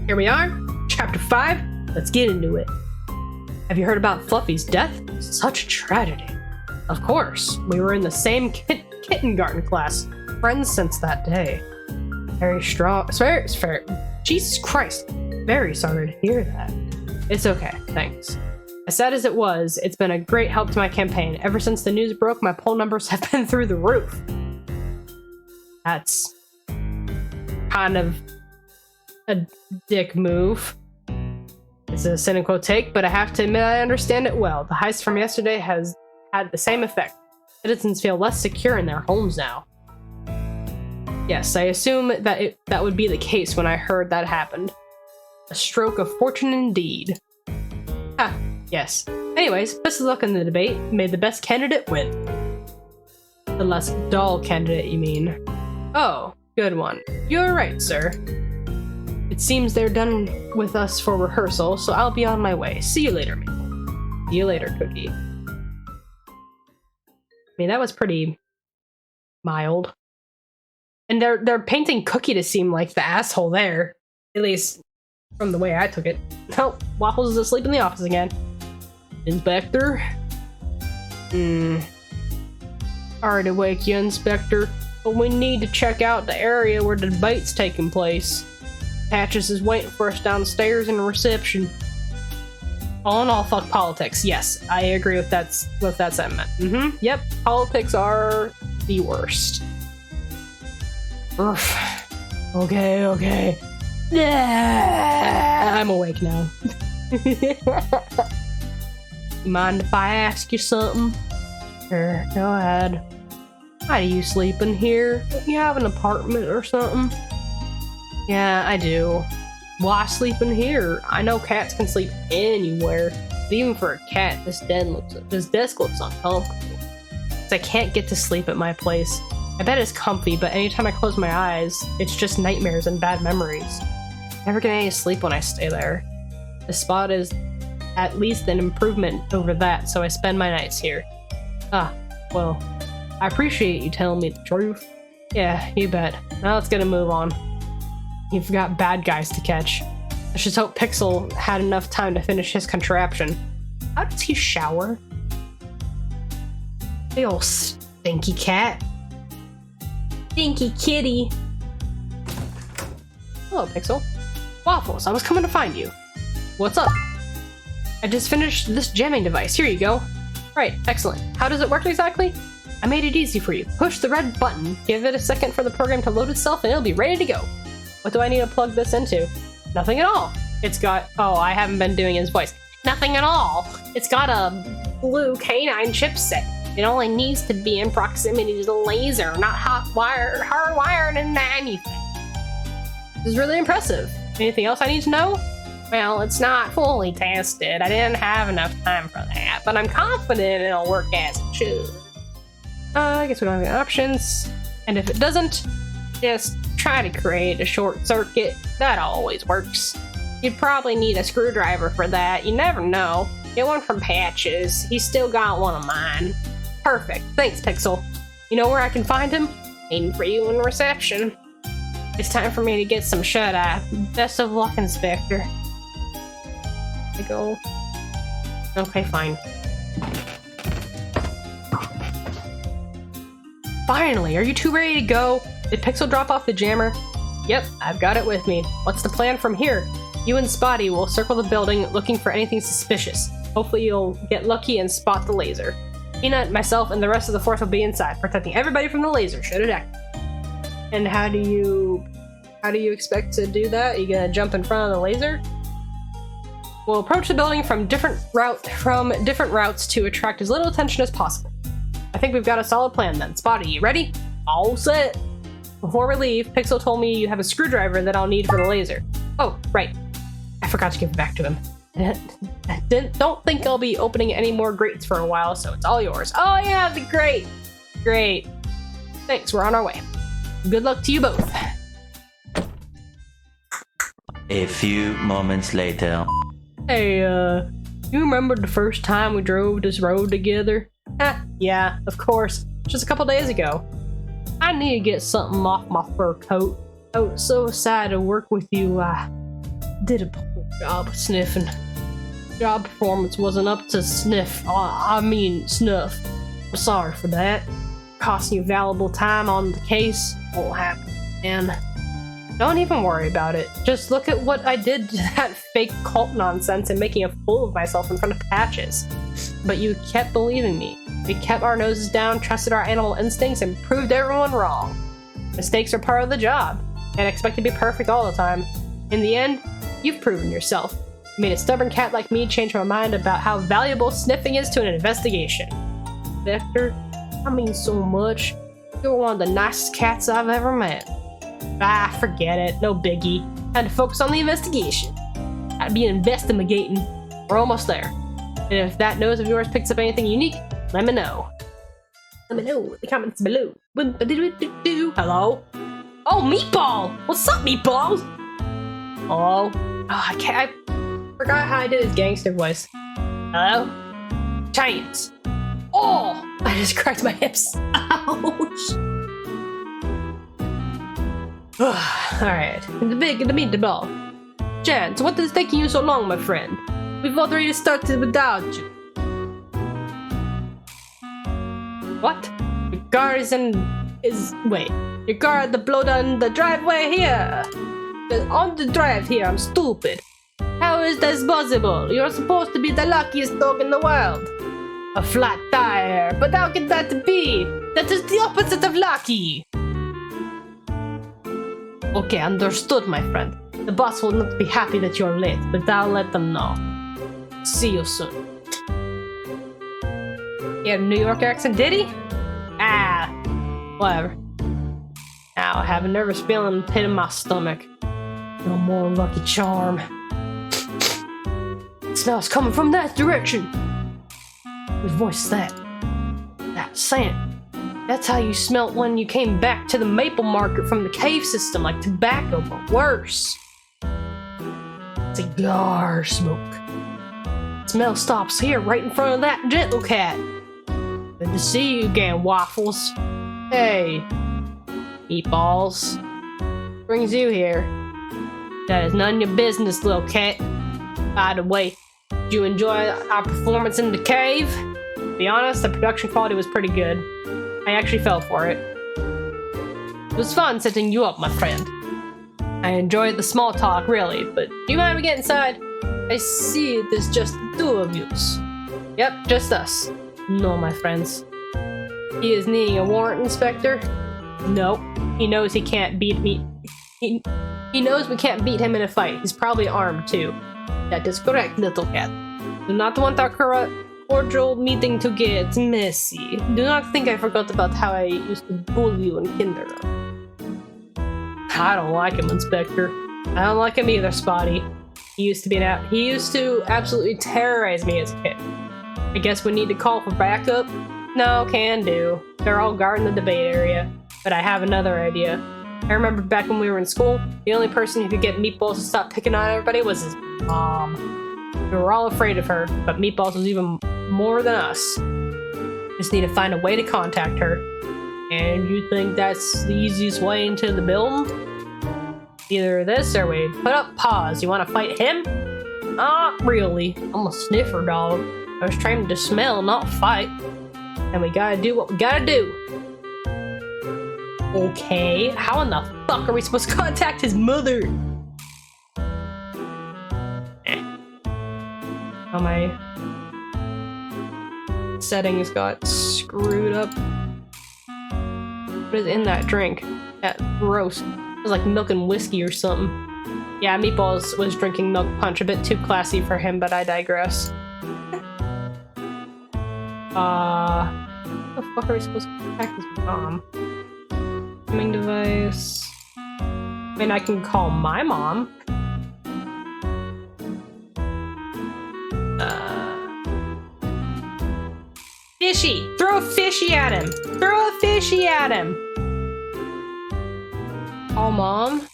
Here we are, chapter 5. Let's get into it. Have you heard about Fluffy's death? Such a tragedy. Of course, we were in the same kindergarten class, friends since that day. Very strong. Very, Jesus Christ. Very sorry to hear that. It's okay, thanks. As sad as it was, it's been a great help to my campaign. Ever since the news broke, my poll numbers have been through the roof. That's kind of a dick move. It's a cynical take, but I have to admit I understand it well. The heist from yesterday has had the same effect. Citizens feel less secure in their homes now. Yes, I assume that that would be the case when I heard that happened. A stroke of fortune indeed. Ah, yes. Anyways, best of luck in the debate. May the best candidate win. The less dull candidate, you mean? Oh, good one. You're right, sir. It seems they're done with us for rehearsal, so I'll be on my way. See you later, Maple. See you later, Cookie. I mean, that was pretty mild. And they're painting Cookie to seem like the asshole there. At least from the way I took it. Oh, Waffles is asleep in the office again. Inspector? Sorry to wake you, Inspector, but we need to check out the area where the debate's taking place. Patches is waiting for us downstairs in reception. All in all, fuck politics. Yes, I agree with that sentiment. Yep, politics are the worst. Oof. Okay. I'm awake now. You mind if I ask you something? Sure, go ahead. Why do you sleep in here? Don't you have an apartment or something? Yeah, I do. Why sleep in here? I know cats can sleep anywhere, but even for a cat, this desk looks uncomfortable. I can't get to sleep at my place. I bet it's comfy, but anytime I close my eyes, it's just nightmares and bad memories. I never get any sleep when I stay there. The spot is at least an improvement over that, so I spend my nights here. Ah, well, I appreciate you telling me the truth. Yeah, you bet. Now let's get a move on. You've got bad guys to catch. I just hope Pixel had enough time to finish his contraption. How does he shower? The old stinky cat. Stinky kitty. Hello, Pixel. Waffles, I was coming to find you. What's up? I just finished this jamming device. Here you go. Right, excellent. How does it work exactly? I made it easy for you. Push the red button, give it a second for the program to load itself, and it'll be ready to go. What do I need to plug this into? Nothing at all. It's got... Oh, I haven't been doing his voice. Nothing at all. It's got a blue canine chipset. It only needs to be in proximity to the laser, not hardwired into anything. This is really impressive. Anything else I need to know? Well, it's not fully tested. I didn't have enough time for that, but I'm confident it'll work as it should. I guess we don't have any options. And if it doesn't, just try to create a short circuit. That always works. You'd probably need a screwdriver for that. You never know. Get one from Patches. He's still got one of mine. Perfect. Thanks, Pixel. You know where I can find him? Waiting for you in reception. It's time for me to get some shut-eye. Best of luck, Inspector. I go. Okay, fine. Finally, are you two ready to go? Did Pixel drop off the jammer? Yep, I've got it with me. What's the plan from here? You and Spotty will circle the building looking for anything suspicious. Hopefully you'll get lucky and spot the laser. Peanut, myself, and the rest of the force will be inside, protecting everybody from the laser should it act. And how do you expect to do that? You gonna jump in front of the laser? We'll approach the building from different routes to attract as little attention as possible. I think we've got a solid plan then. Spotty, you ready? All set. Before we leave, Pixel told me you have a screwdriver that I'll need for the laser. Oh, right. I forgot to give it back to him. Don't think I'll be opening any more grates for a while, so it's all yours. Oh yeah, the grate. Great. Thanks, we're on our way. Good luck to you both. A few moments later. Hey, you remember the first time we drove this road together? Yeah, of course. Just a couple days ago. I need to get something off my fur coat. I was so excited to work with you. did a poor job sniffing. Job performance wasn't up to sniff. I mean snuff. I'm sorry for that. Costing you valuable time on the case. Won't happen, man. Don't even worry about it. Just look at what I did to that fake cult nonsense and making a fool of myself in front of Patches. But you kept believing me. We kept our noses down, trusted our animal instincts, and proved everyone wrong. Mistakes are part of the job. Can't expect to be perfect all the time. In the end, you've proven yourself. You made a stubborn cat like me change my mind about how valuable sniffing is to an investigation. Vector, I mean so much. You're one of the nicest cats I've ever met. Ah, forget it. No biggie. Time to focus on the investigation. I'd be investigating. We're almost there. And if that nose of yours picks up anything unique, let me know. Let me know in the comments below. Hello? Oh, Meatball! What's up, Meatballs? Hello? Oh, I forgot how I did his gangster voice. Hello? Giants. Oh! I just cracked my hips. Ouch! Alright, the meatball. Chance, what is taking you so long, my friend? We've already started without you. What? Your car wait. Your car at the blow down the driveway here. On the drive here, I'm stupid. How is this possible? You're supposed to be the luckiest dog in the world. A flat tire, but how can that be? That is the opposite of lucky. Okay, understood, my friend. The boss will not be happy that you're late, but I'll let them know. See you soon. He had a New York accent, did he? Ah, whatever. Now I have a nervous feeling in the pit of my stomach. No more Lucky Charm. It smells coming from that direction. Whose voice is that? That's Sam. That's how you smelt when you came back to the maple market from the cave system, like tobacco, but worse. Cigar smoke. Smell stops here, right in front of that gentle cat. Good to see you again, Waffles. Hey, Meatballs. Brings you here? That is none of your business, little cat. By the way, did you enjoy our performance in the cave? To be honest, the production quality was pretty good. I actually fell for it. It was fun setting you up, my friend. I enjoyed the small talk, really, but do you mind we get inside? I see there's just the two of yous. Yep, just us. No, my friends. He is needing a warrant, Inspector? No, he knows he can't beat me. He knows we can't beat him in a fight. He's probably armed, too. That is correct, little cat. Do not want our cordial meeting to get messy. Do not think I forgot about how I used to bully you in kindergarten. I don't like him, Inspector. I don't like him either, Spotty. He used to absolutely terrorize me as a kid. I guess we need to call for backup? No, can do. They're all guarding the debate area. But I have another idea. I remember back when we were in school, the only person who could get Meatballs to stop picking on everybody was his mom. We were all afraid of her, but Meatballs was even more than us. Just need to find a way to contact her. And you think that's the easiest way into the building? Either this or we put up paws. You want to fight him? Not really. I'm a sniffer dog. I was trained to smell, not fight. And we gotta do what we gotta do. Okay, how in the fuck are we supposed to contact his mother? Oh, my settings got screwed up. What is in that drink? That gross. It was like milk and whiskey or something. Yeah, Meatballs was drinking milk punch, a bit too classy for him, but I digress. What the fuck are we supposed to contact his mom? Homing device. I mean, I can call my mom. Fishy! Throw a fishy at him! Throw a fishy at him! Oh, Mom?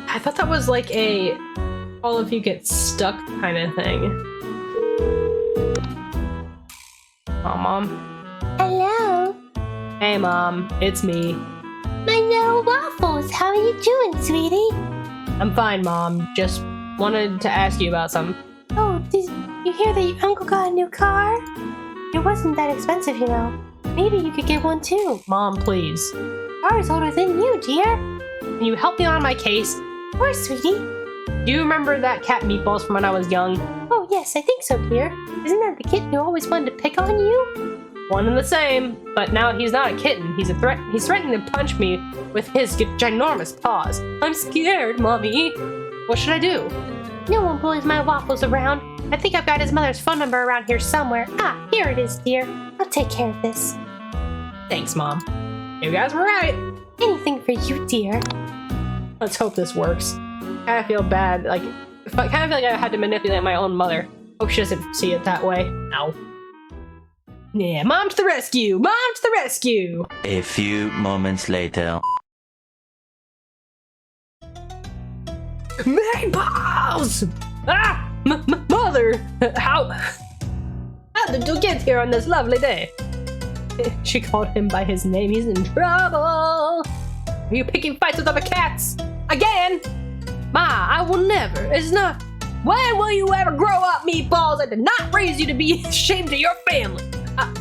I thought that was like a all of you get stuck kind of thing. Oh, Mom. Hello? Hey, Mom. It's me. My little Waffles, how are you doing, sweetie? I'm fine, Mom. Just wanted to ask you about something. Oh, did you hear that your uncle got a new car? It wasn't that expensive, you know. Maybe you could get one too. Mom, please. Car's older than you, dear. Can you help me on my case? Of course, sweetie. Do you remember that cat Meatballs from when I was young? Oh, yes, I think so, dear. Isn't that the kitten who always wanted to pick on you? One and the same, but now he's not a kitten. He's a threat. He's threatening to punch me with his ginormous paws. I'm scared, Mommy. What should I do? No one bullies my Waffles around. I think I've got his mother's phone number around here somewhere. Ah, here it is, dear. I'll take care of this. Thanks, Mom. You guys were right. Anything for you, dear. Let's hope this works. I kind of feel bad. I kind of feel like I had to manipulate my own mother. Hope she doesn't see it that way. Ow. Yeah, Mom to the rescue! Mom to the rescue! A few moments later. Meatballs! Ah! Mother! How did you get here on this lovely day? She called him by his name. He's in trouble! Are you picking fights with other cats? Again? Ma, I will never. It's not. When will you ever grow up, Meatballs? I did not raise you to be ashamed of your family.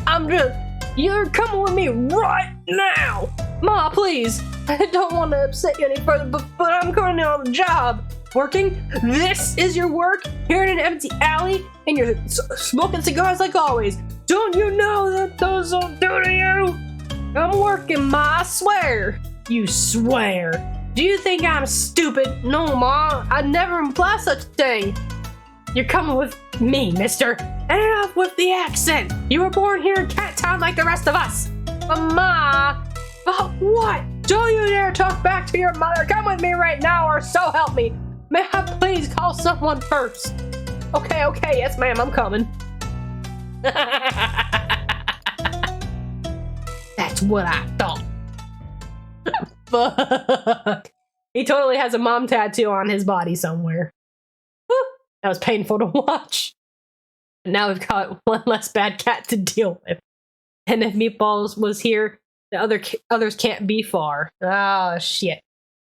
I'm just. You're coming with me right now. Ma, please. I don't want to upset you any further, but I'm currently on the job. Working? This is your work? Here in an empty alley? And you're smoking cigars like always. Don't you know that those don't do to you? I'm working, Ma, I swear. You swear. Do you think I'm stupid? No, Ma, I'd never imply such a thing. You're coming with me, mister. And enough with the accent. You were born here in Cat Town like the rest of us. But Ma, but what? Don't you dare talk back to your mother. Come with me right now or so help me. May I please call someone first? Okay, yes ma'am, I'm coming. That's what I thought. Fuck. He totally has a mom tattoo on his body somewhere. Whew, that was painful to watch. And now we've got one less bad cat to deal with. And if Meatballs was here, the others can't be far. Oh shit.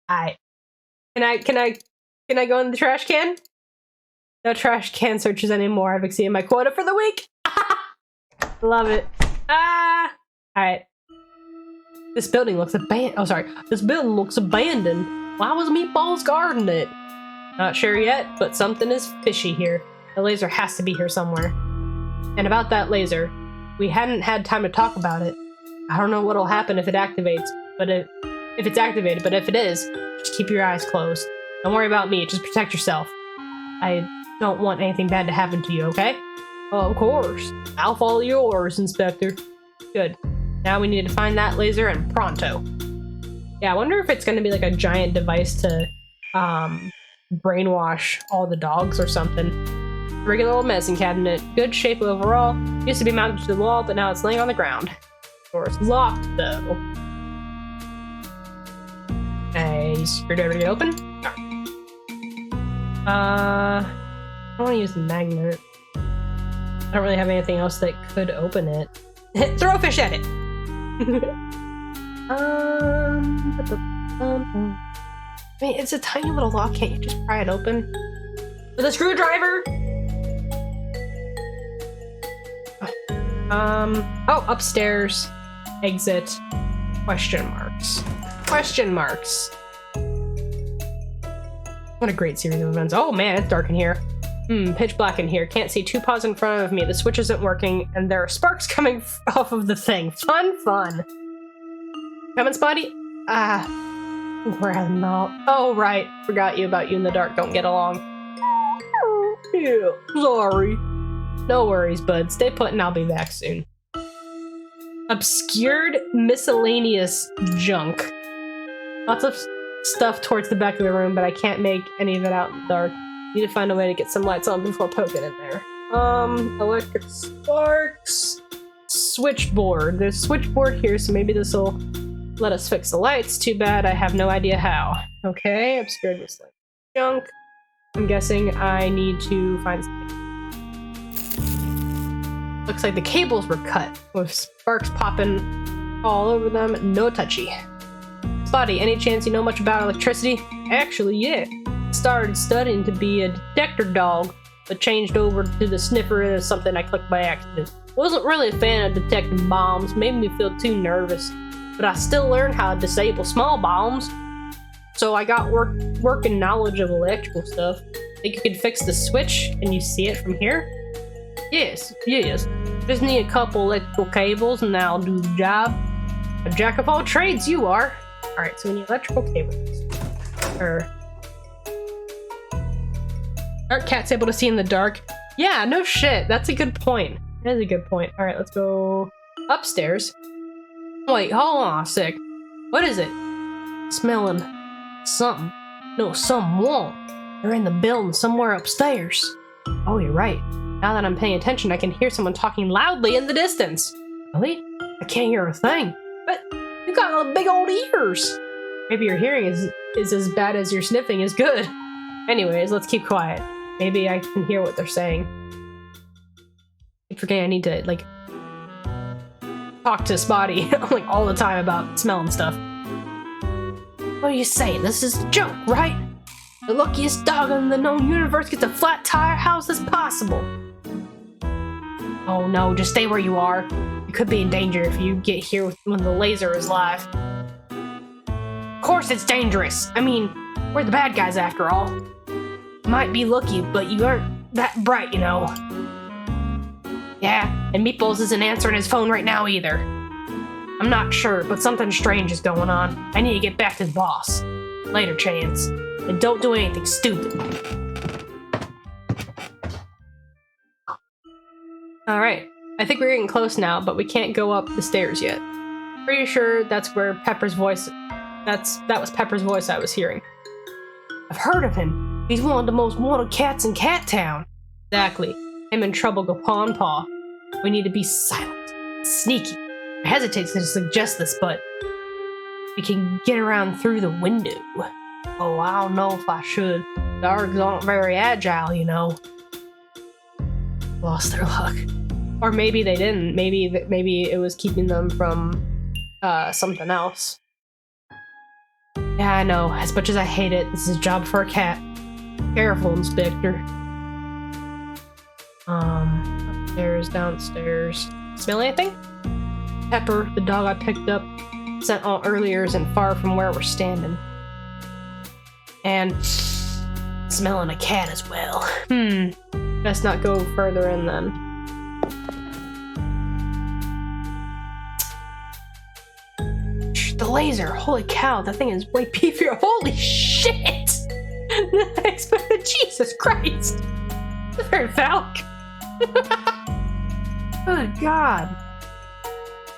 Alright. Can I go in the trash can? No trash can searches anymore. I've exceeded my quota for the week. Love it. Alright. This building looks abandoned. Oh, sorry. This building looks abandoned. Why was Meatballs guarding it? Not sure yet, but something is fishy here. The laser has to be here somewhere. And about that laser, we hadn't had time to talk about it. I don't know what'll happen if it activates, but if it's activated, but if it is, just keep your eyes closed. Don't worry about me, just protect yourself. I don't want anything bad to happen to you, okay? Oh, of course. I'll follow your orders, Inspector. Good. Now we need to find that laser and pronto. Yeah, I wonder if it's going to be like a giant device to brainwash all the dogs or something. Regular old medicine cabinet. Good shape overall. Used to be mounted to the wall, but now it's laying on the ground. Door's locked, though. A screwdriver to get open? No. I don't want to use the magnet. I don't really have anything else that could open it. Throw a fish at it! I mean, it's a tiny little lock. Can't you just pry it open? With a screwdriver? Oh, upstairs. Exit. Question marks. Question marks. What a great series of events. Oh man, it's dark in here. Pitch black in here. Can't see two paws in front of me. The switch isn't working, and there are sparks coming off of the thing. Fun. Coming, Spotty? Where am I? Oh, right. Forgot about you in the dark. Don't get along. Yeah, sorry. No worries, bud. Stay put and I'll be back soon. Obscured miscellaneous junk. Lots of stuff towards the back of the room, but I can't make any of it out in the dark. Need to find a way to get some lights on before poking in there. Electric sparks. Switchboard. There's a switchboard here, so maybe this will let us fix the lights. Too bad I have no idea how. Okay, obscured miscellaneous junk. I'm guessing I need to find something. Looks like the cables were cut, with sparks popping all over them. No touchy. Spotty, any chance you know much about electricity? Actually, yeah. started studying to be a detector dog, but changed over to the sniffer or something I clicked by accident. Wasn't really a fan of detecting bombs, made me feel too nervous, but I still learned how to disable small bombs. So I got working knowledge of electrical stuff. Think you can fix the switch and you see it from here? Yes. Just need a couple electrical cables and that'll do the job. A jack of all trades you are. Alright, so we need electrical cables. Aren't cats able to see in the dark? Yeah, no shit. That's a good point. That is a good point. Alright, let's go upstairs. Wait, hold on a sec. What is it? Smelling something. No, someone. They're in the building somewhere upstairs. Oh, you're right. Now that I'm paying attention, I can hear someone talking loudly in the distance. Really? I can't hear a thing. But you got big old ears. Maybe your hearing is as bad as your sniffing is good. Anyways, let's keep quiet. Maybe I can hear what they're saying. I forget I need to, like, talk to Spotty like all the time about smelling stuff. What are you saying? This is a joke, right? The luckiest dog in the known universe gets a flat tire? How is this possible? Oh no, just stay where you are. You could be in danger if you get here when the laser is live. Of course it's dangerous. I mean, we're the bad guys after all. Might be lucky, but you aren't that bright, you know. Yeah, and Meatballs isn't answering his phone right now either. I'm not sure, but something strange is going on. I need to get back to the boss. Later, Chance. And don't do anything stupid. Alright, I think we're getting close now, but we can't go up the stairs yet. Pretty sure that's where Pepper's voice... That was Pepper's voice I was hearing. I've heard of him. He's one of the most wanted cats in Cat Town. Exactly. Him and Trouble go paw and paw. We need to be silent. Sneaky. I hesitate to suggest this, but... we can get around through the window. Oh, I don't know if I should. Dogs aren't very agile, you know. Lost their luck. Or maybe they didn't. Maybe it was keeping them from something else. Yeah, I know. As much as I hate it, this is a job for a cat. Careful, Inspector. Upstairs, downstairs. Smell anything? Pepper, the dog I picked up, sent on earlier, isn't far from where we're standing. And smelling a cat as well. Best not go further in then. The laser! Holy cow, that thing is way beefier. Holy shit! Jesus Christ! It's very phallic. Good God.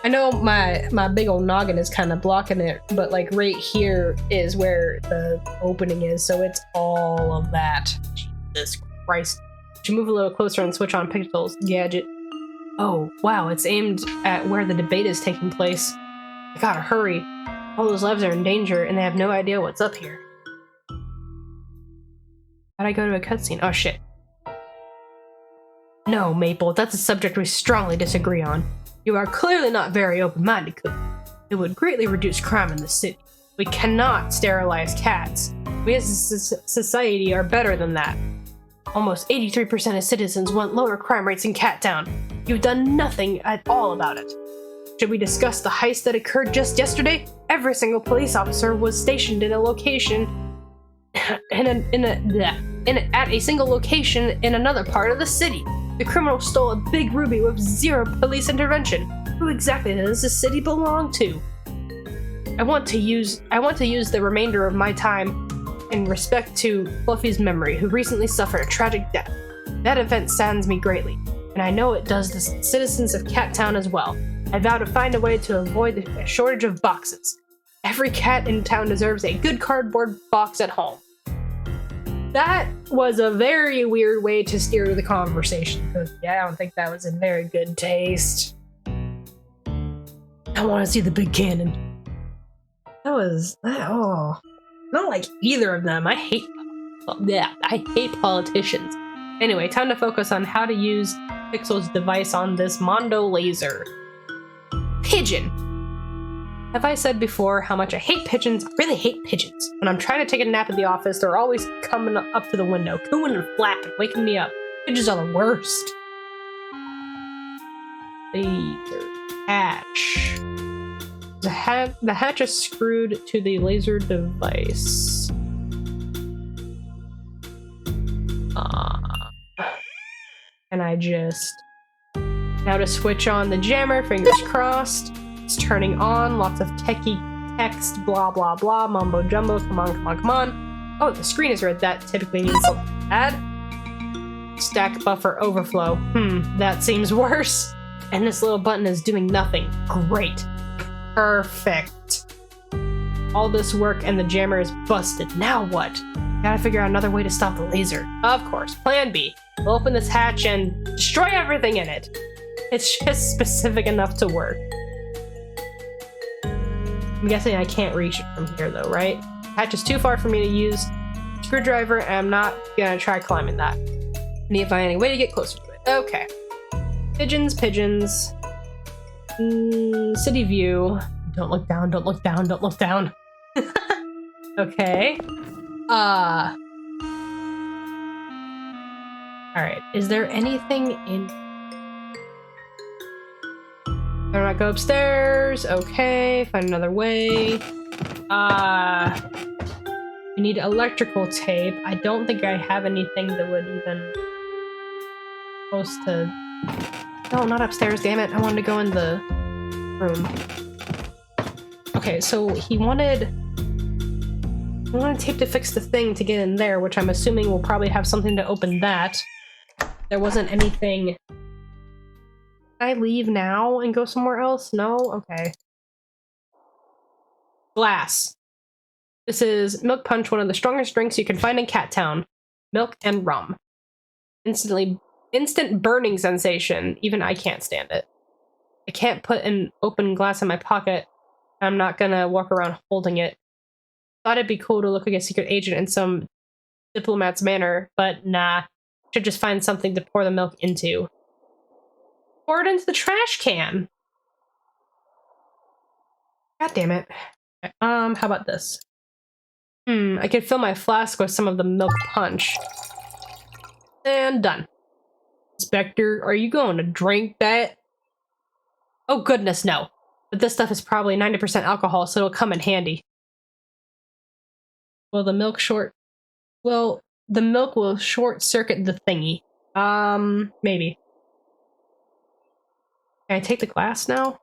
I know my big old noggin is kind of blocking it, but like right here is where the opening is, so it's all of that. Jesus Christ. Should move a little closer and switch on Pixel's gadget. Oh, wow, it's aimed at where the debate is taking place. I gotta hurry. All those lives are in danger, and they have no idea what's up here. How'd I go to a cutscene? Oh, shit. No, Maple, that's a subject we strongly disagree on. You are clearly not very open-minded, Cookie. It would greatly reduce crime in the city. We cannot sterilize cats. We as a society are better than that. Almost 83% of citizens want lower crime rates in Cat Town. You've done nothing at all about it. Should we discuss the heist that occurred just yesterday? Every single police officer was stationed in a location at a single location in another part of the city. The criminal stole a big ruby with zero police intervention. Who exactly does this city belong to? I want to use the remainder of my time in respect to Fluffy's memory, who recently suffered a tragic death. That event saddens me greatly, and I know it does the citizens of Cat Town as well. I vow to find a way to avoid a shortage of boxes. Every cat in town deserves a good cardboard box at home. That was a very weird way to steer the conversation. Yeah, I don't think that was in very good taste. I want to see the big cannon. Oh, not like either of them. I hate politicians. Anyway, time to focus on how to use Pixel's device on this Mondo laser. Pigeon. Have I said before how much I hate pigeons? I really hate pigeons. When I'm trying to take a nap at the office, they're always coming up to the window, cooing and flapping, waking me up. Pigeons are the worst. Laser hatch. The hatch is screwed to the laser device. And I just... Now to switch on the jammer, fingers crossed. It's turning on, lots of techie text, blah blah blah, mumbo jumbo, come on, come on, come on. Oh, the screen is red, that typically means something bad. Stack buffer overflow, that seems worse. And this little button is doing nothing. Great. Perfect. All this work and the jammer is busted. Now what? Gotta figure out another way to stop the laser. Of course, plan B. We'll open this hatch and destroy everything in it. It's just specific enough to work. I'm guessing I can't reach it from here though, right? The hatch is too far for me to use screwdriver, and I'm not gonna try climbing that. I need to find any way to get closer to it. Okay. Pigeons, pigeons. City view. Don't look down, don't look down, don't look down. Okay. Alright, is there anything in... Better not go upstairs. Okay, find another way. We need electrical tape. I don't think I have anything that would even... Close to... No, not upstairs, damn it. I wanted to go in the room. Okay, so he wanted tape to fix the thing to get in there, which I'm assuming will probably have something to open that. There wasn't anything... Can I leave now and go somewhere else? No? Okay. Glass. This is milk punch, one of the strongest drinks you can find in Cat Town. Milk and rum. Instant burning sensation. Even I can't stand it. I can't put an open glass in my pocket. I'm not gonna walk around holding it. Thought it'd be cool to look like a secret agent in some diplomat's manner, but nah. Should just find something to pour the milk into. Pour it into the trash can! God damn it. How about this? I could fill my flask with some of the milk punch. And done. Inspector, are you going to drink that? Oh goodness, no. But this stuff is probably 90% alcohol, so it'll come in handy. Will the milk Well, the milk will short-circuit the thingy. Maybe. Can I take the glass now?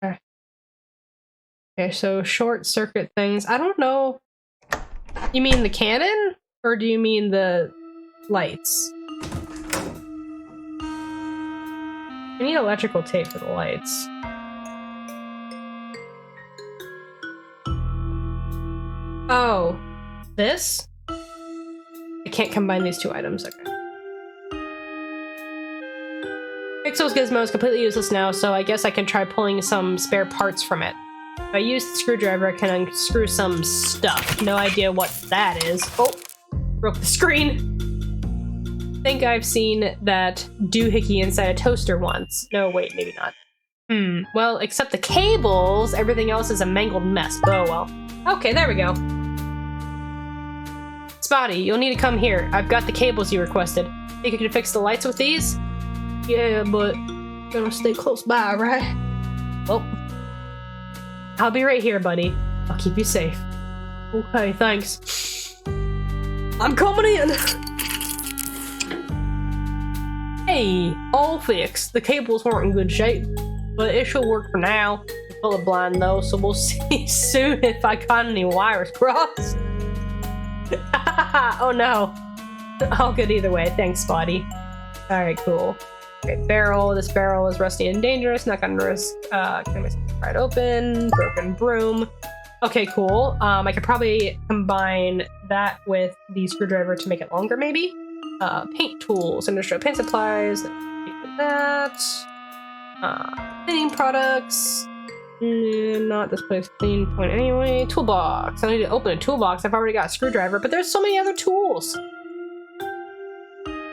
Okay, so short-circuit things. I don't know. You mean the cannon? Or do you mean the lights? I need electrical tape for the lights. Oh. This? I can't combine these two items. Okay. Pixel's gizmo is completely useless now, so I guess I can try pulling some spare parts from it. If I use the screwdriver, I can unscrew some stuff. No idea what that is. Oh! Broke the screen! Think I've seen that doohickey inside a toaster once. No, wait, maybe not. Well, except the cables, everything else is a mangled mess. Oh well. Okay, there we go. Spotty, you'll need to come here. I've got the cables you requested. Think you can fix the lights with these? Yeah, but you're gonna stay close by, right? Well, I'll be right here, buddy. I'll keep you safe. Okay, thanks. I'm coming in! Hey, all fixed. The cables weren't in good shape, but it should work for now. I'm colorblind though, so we'll see soon if I got any wires crossed. Oh no. All good either way. Thanks, Spotty. Alright, cool. Okay, barrel. This barrel is rusty and dangerous. Not gonna risk right open. Broken broom. Okay, cool. I could probably combine that with the screwdriver to make it longer, maybe? Paint tools, industrial paint supplies, that. Cleaning products. Not this place. Clean point anyway. Toolbox. I need to open a toolbox. I've already got a screwdriver, but there's so many other tools.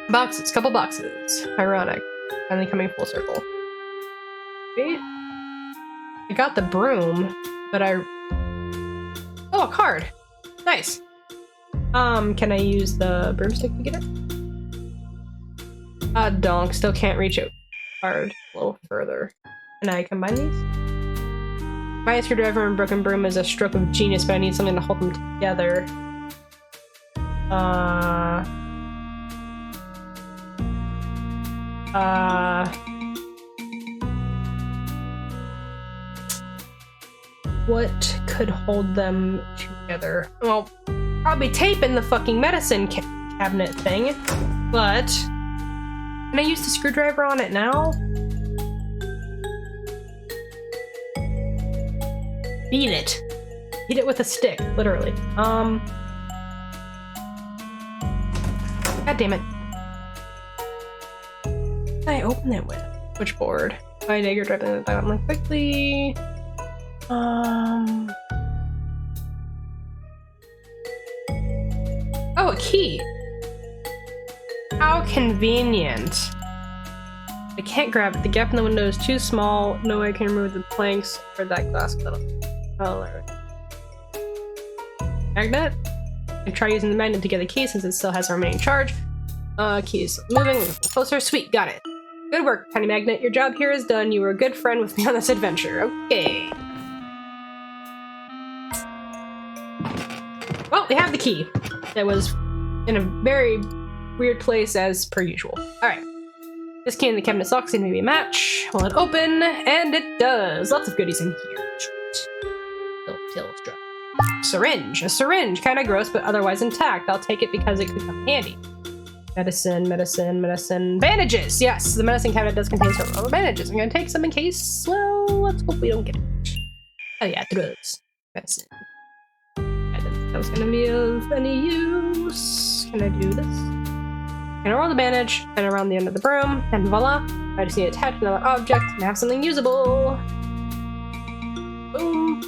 Boxes. Couple boxes. Ironic. Finally coming full circle. Okay. I got the broom, but Oh, a card! Nice! Can I use the broomstick to get it? Donk, still can't reach it. Card a little further. Can I combine these? My screwdriver and broken broom is a stroke of genius, but I need something to hold them together. What could hold them together? Well, probably tape in the fucking medicine cabinet thing, but can I use the screwdriver on it now? Beat it. Beat it with a stick, literally. God damn it. What did I open it with? Switchboard. My dagger driving the diagonal quickly. Oh, a key. How convenient. I can't grab it. The gap in the window is too small. No way I can remove the planks for that glass color. Magnet? I try using the magnet to get the key since it still has a remaining charge. Keys moving closer. Sweet, got it. Good work, Tiny Magnet. Your job here is done. You were a good friend with me on this adventure. Okay. Well, we have the key. That was in a very weird place as per usual. Alright. This key in the cabinet sock seems to be a match. Will it open? And it does. Lots of goodies in here. Syringe. A syringe. Kind of gross, but otherwise intact. I'll take it because it could come handy. Medicine, medicine, medicine. Bandages! Yes, the medicine cabinet does contain several bandages. I'm gonna take some in case, well, let's hope we don't get it. Oh yeah, drugs. Medicine. I didn't think that was gonna be of any use. Can I do this? Can I roll the bandage, and around the end of the broom, and voila. I just need to attach another object and have something usable. Boom.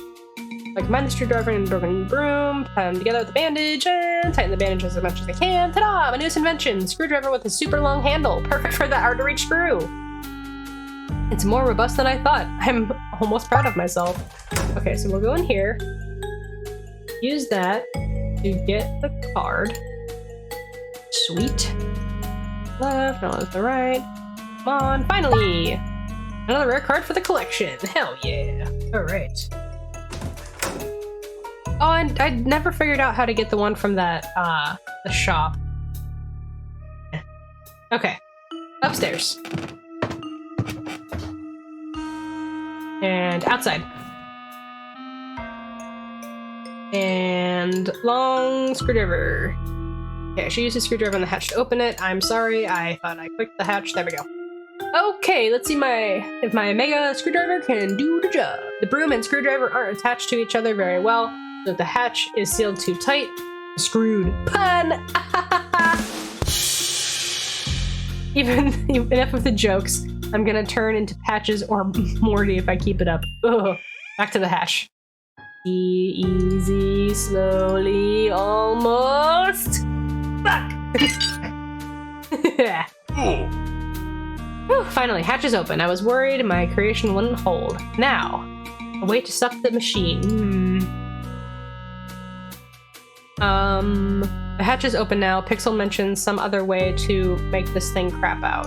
I combine the screwdriver and the broken broom, tie them together with the bandage, and tighten the bandage as much as I can. Ta-da! My newest invention! Screwdriver with a super long handle. Perfect for that hard-to-reach screw. It's more robust than I thought. I'm almost proud of myself. Okay, so we'll go in here. Use that to get the card. Sweet. Left, no, left, the right. Come on, finally! Another rare card for the collection. Hell yeah. Alright. Oh, and I never figured out how to get the one from that, the shop. Okay. Upstairs. And outside. And long screwdriver. Okay, I should use the screwdriver on the hatch to open it. I'm sorry, I thought I clicked the hatch. There we go. Okay, let's see if my mega screwdriver can do the job. The broom and screwdriver aren't attached to each other very well. So if the hatch is sealed too tight, screwed. Pun! Even enough of the jokes. I'm gonna turn into Patches or Morty if I keep it up. Ugh. Back to the hatch. Easy, slowly, almost. Fuck! Whew, finally, hatch is open. I was worried my creation wouldn't hold. Now, a way to stop the machine. The hatch is open now. Pixel mentions some other way to make this thing crap out.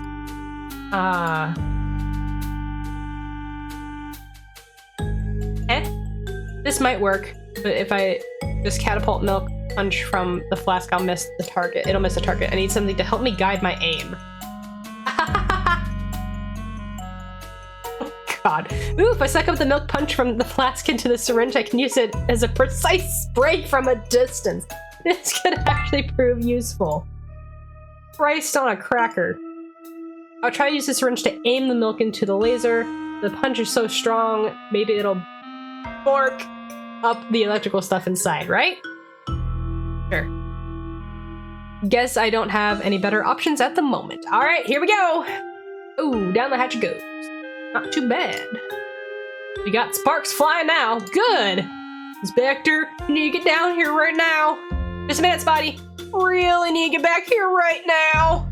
This might work, but if I just catapult milk punch from the flask, I'll miss the target. It'll miss the target. I need something to help me guide my aim. Oh, God. Ooh, if I suck up the milk punch from the flask into the syringe, I can use it as a precise spray from a distance. This could actually prove useful. Christ on a cracker. I'll try to use the syringe to aim the milk into the laser. The punch is so strong, maybe it'll fork up the electrical stuff inside, right? Sure. Guess I don't have any better options at the moment. All right, here we go. Ooh, down the hatch it goes. Not too bad. We got sparks flying now. Good. Inspector, you need to get down here right now. Just a minute, Spotty. Really need to get back here right now.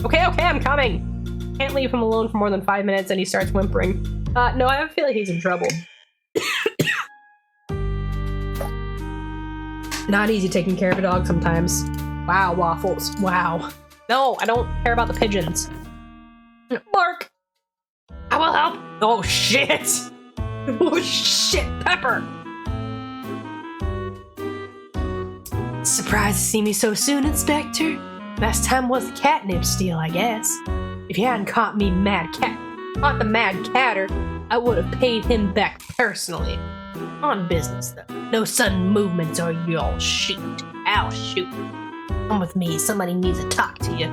Okay, I'm coming. Can't leave him alone for more than 5 minutes and he starts whimpering. No, I have a feeling he's in trouble. Not easy taking care of a dog sometimes. Wow, Waffles. Wow. No, I don't care about the pigeons. Mark! I will help. Oh, shit! Oh, shit, Pepper! Surprised to see me so soon, Inspector? Last time was the catnip steal, I guess. If you hadn't caught the Mad Catter, I would have paid him back personally. On business, though. No sudden movements or you'll shoot. I'll shoot. Come with me, somebody needs to talk to you.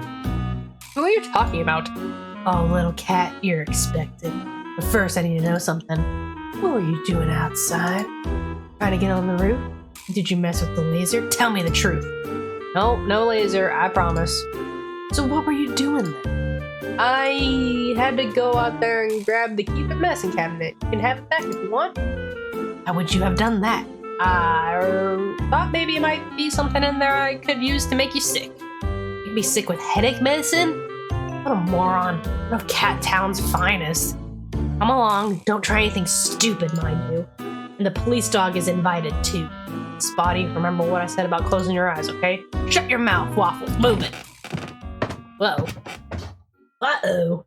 Who are you talking about? Oh, little cat, you're expected. But first, I need to know something. What were you doing outside? Trying to get on the roof? Did you mess with the laser? Tell me the truth. No, no laser, I promise. So what were you doing then? I had to go out there and grab the Keep It Messing cabinet. You can have it back if you want. How would you have done that? I thought maybe it might be something in there I could use to make you sick. You'd be sick with headache medicine? What a moron. One of Cat Town's finest. Come along, don't try anything stupid, mind you. And the police dog is invited too. Spotty, remember what I said about closing your eyes, okay? Shut your mouth, Waffles, move it! Whoa. Uh-oh.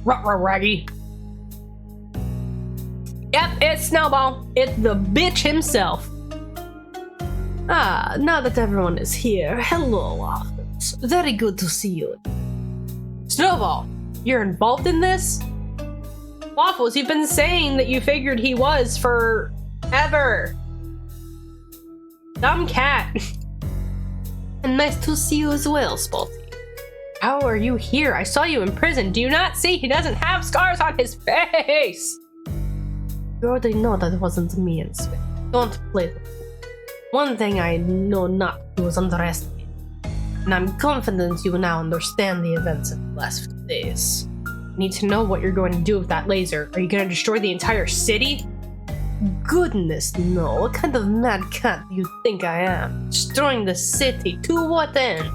Ruh-roh-raggy. Yep, it's Snowball. It's the bitch himself. Ah, now that everyone is here, hello, Waffles. Very good to see you. Snowball, you're involved in this? Waffles, you've been saying that you figured he was forever. Dumb cat. And nice to see you as well, Spalty. How are you here? I saw you in prison. Do you not see he doesn't have scars on his face? You already know that wasn't me, Inspector. Don't play the fool. One thing I know not to do is underestimate. And I'm confident you now understand the events of the last few days. I need to know what you're going to do with that laser. Are you going to destroy the entire city? Goodness, no. What kind of mad cat do you think I am? Destroying the city? To what end?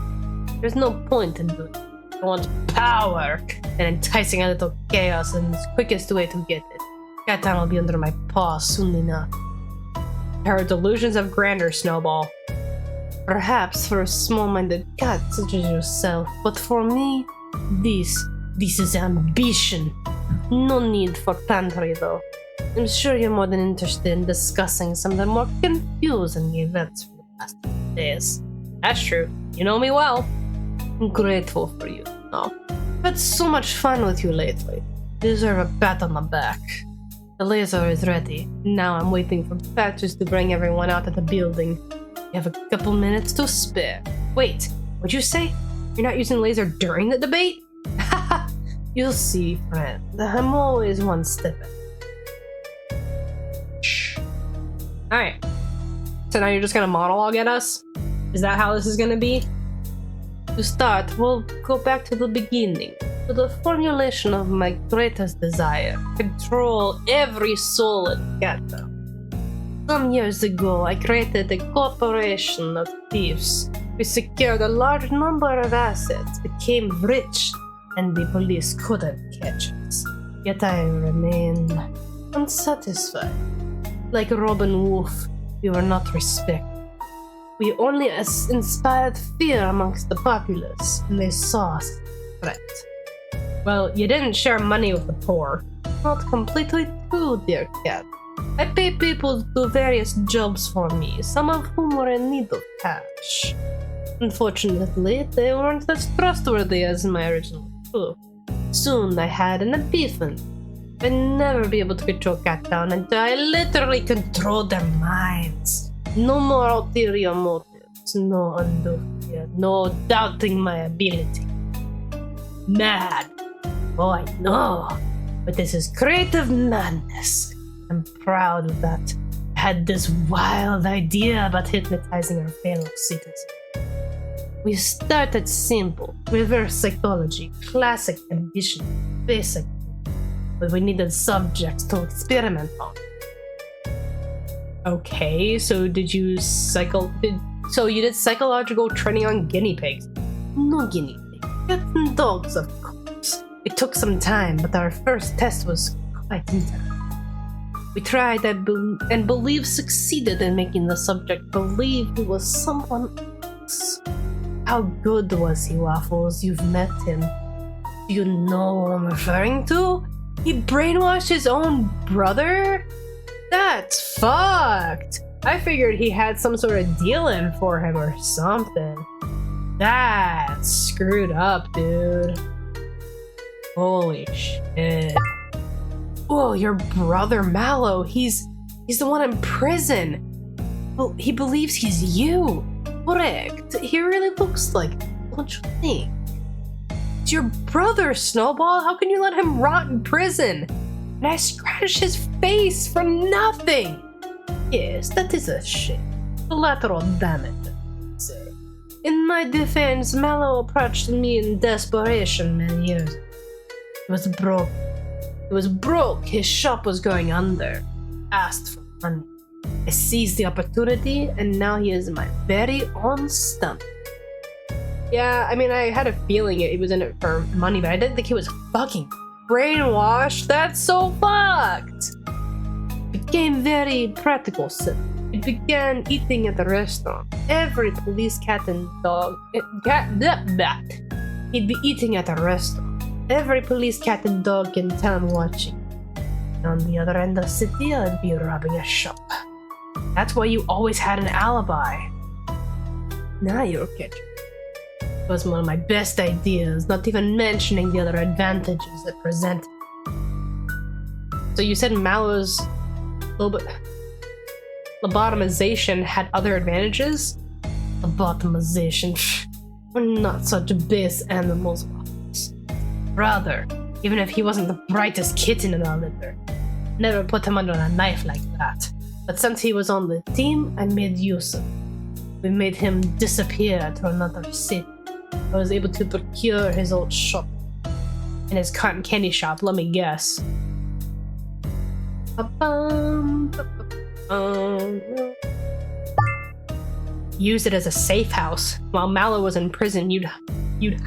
There's no point in doing it. I want power and enticing a little chaos, and the quickest way to get it. Cat Town will be under my paw soon enough. There are delusions of grandeur, Snowball. Perhaps for a small-minded cat such as yourself, but for me, this is ambition. No need for pantry, though. I'm sure you're more than interested in discussing some of the more confusing events from the past few days. That's true. You know me well. I'm grateful for you. No, I've had so much fun with you lately. You deserve a pat on the back. The laser is ready. Now I'm waiting for Patches to bring everyone out of the building. You have a couple minutes to spare. Wait, what'd you say? You're not using laser during the debate? Haha, you'll see, friend. I'm always one step ahead. Alright. So now you're just gonna monologue at us? Is that how this is gonna be? To start, we'll go back to the beginning. To the formulation of my greatest desire. Control every soul in Gatha. Some years ago, I created a corporation of thieves. We secured a large number of assets, became rich, and the police couldn't catch us. Yet I remain unsatisfied. Like Robin Wolf, we were not respected. We only inspired fear amongst the populace, and they saw us as a threat. Well, you didn't share money with the poor. Not completely true, dear cat. I pay people to do various jobs for me, some of whom were in need of cash. Unfortunately, they weren't as trustworthy as my original crew. Soon I had an epiphany. I'd never be able to control Cat Town until I literally controlled their minds. No more ulterior motives, no undue fear, no doubting my ability. Mad. Oh, I know. But this is creative madness. I'm proud of that. I had this wild idea about hypnotizing our fellow citizens. We started simple, reverse psychology, classic ambition, basic. But we needed subjects to experiment on. Okay, so you did psychological training on guinea pigs? No guinea pigs, cats and dogs, of course. It took some time, but our first test was quite intense. We tried and believe succeeded in making the subject believe he was someone else. How good was he, Waffles? You've met him. Do you know who I'm referring to? He brainwashed his own brother? That's fucked! I figured he had some sort of deal in for him or something. That's screwed up, dude. Holy shit. Oh, your brother Mallow, he's the one in prison. Well, he believes he's you. Correct. He really looks like, don't you think? It's your brother, Snowball. How can you let him rot in prison? And I scratched his face for nothing. Yes, that is a shame. Collateral damage, I'd say. In my defense, Mallow approached me in desperation many years ago. He was broke. He was broke. His shop was going under. Asked for money. I seized the opportunity, and now he is my very own stunt. Yeah, I mean, I had a feeling he was in it for money, but I didn't think he was fucking brainwashed. That's so fucked. It became very practical, sir. It began eating at the restaurant. Every police cat and dog... He'd be eating at a restaurant. Every police cat and dog can tell him watching. And on the other end of the city, I'd be robbing a shop. That's why you always had an alibi. Now you're catching. It was one of my best ideas, not even mentioning the other advantages it presented. So you said Mallow's lobotomization had other advantages? Lobotomization. We're not such base animals. Rather, even if he wasn't the brightest kitten in our litter, never put him under a knife like that. But since he was on the team, I made use of him. We made him disappear to another city. I was able to procure his old shop. In his cotton candy shop, let me guess. Used it as a safe house. While Mallow was in prison, you'd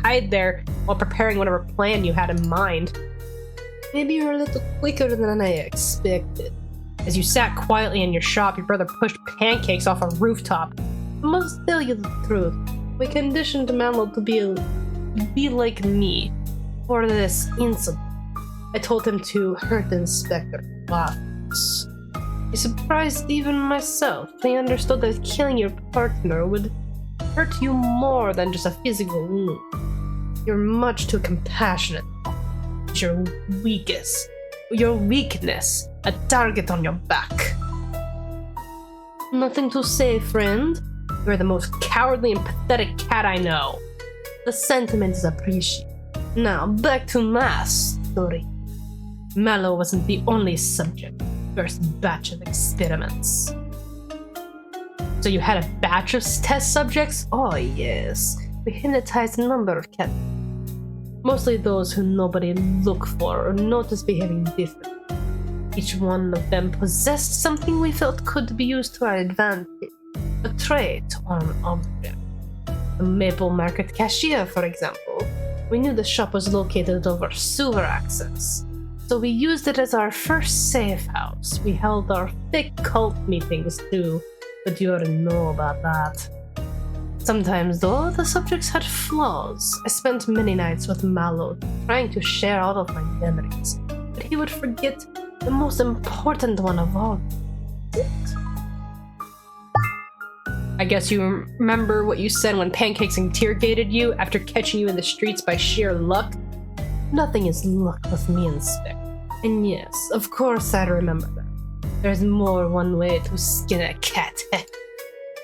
hide there while preparing whatever plan you had in mind. Maybe you're a little quicker than I expected. As you sat quietly in your shop, your brother pushed pancakes off a rooftop. I must tell you the truth. We conditioned Mallow to be like me for this incident. I told him to hurt Inspector Waffles. He surprised even myself. He understood that killing your partner would hurt you more than just a physical wound. You're much too compassionate. It's your weakness, a target on your back. Nothing to say, friend. You're the most cowardly and pathetic cat I know. The sentiment is appreciated. Now, back to my story. Mallow wasn't the only subject. First batch of experiments. So you had a batch of test subjects? Oh yes. We hypnotized a number of cats. Mostly those who nobody looked for or noticed behaving different. Each one of them possessed something we felt could be used to our advantage. A trait or an object. The Maple Market cashier, for example. We knew the shop was located over sewer access. So we used it as our first safe house. We held our thick cult meetings too, but you already know about that. Sometimes though, the subjects had flaws. I spent many nights with Mallow trying to share all of my memories, but he would forget the most important one of all. I guess you remember what you said when Pancakes interrogated you after catching you in the streets by sheer luck? Nothing is luck with me, Inspector. And yes, of course I remember that. There's more one way to skin a cat.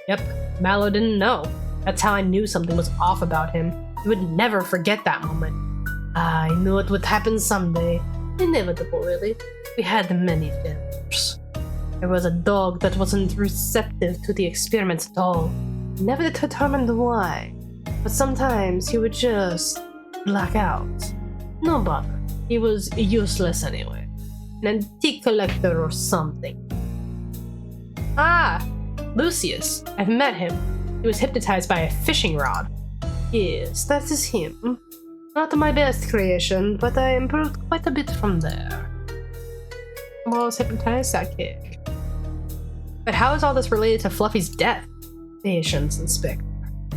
Yep, Mallow didn't know. That's how I knew something was off about him. He would never forget that moment. I knew it would happen someday. Inevitable, really. We had many failures. There was a dog that wasn't receptive to the experiments at all. Never determined why. But sometimes he would just black out. No bother. He was useless anyway. An antique collector or something. Ah! Lucius. I've met him. He was hypnotized by a fishing rod. Yes, that is him. Not my best creation, but I improved quite a bit from there. Almost hypnotized sidekick. But how is all this related to Fluffy's death? Patience, Inspector.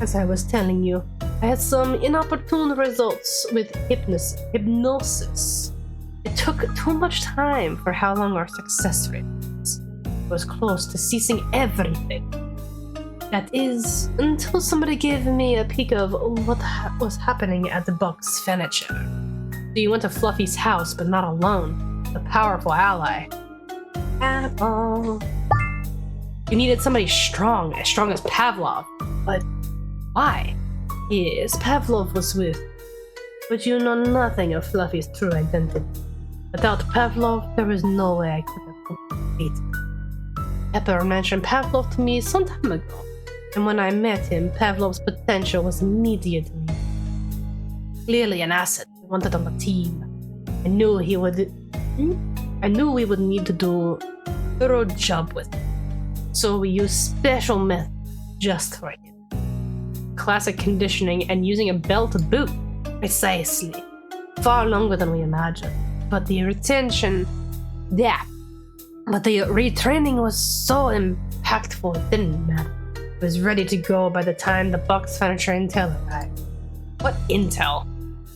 As I was telling you, I had some inopportune results with hypnosis. It took too much time for how long our success rate was. It was close to ceasing everything. That is, until somebody gave me a peek of what was happening at the Buck's furniture. So you went to Fluffy's house, but not alone. A powerful ally. Apple. You needed somebody strong as Pavlov. But why? Yes, Pavlov was with. But you know nothing of Fluffy's true identity. Without Pavlov, there was no way I could have completed. Pepper mentioned Pavlov to me some time ago, and when I met him, Pavlov's potential was immediate to me. Clearly an asset we wanted on the team. I knew we would need to do a thorough job with him. So we used special methods just for him. Classic conditioning and using a bell to boot. Precisely. Far longer than we imagined. But the retraining was so impactful it didn't matter. It was ready to go by the time the Buck's furniture intel arrived. What intel?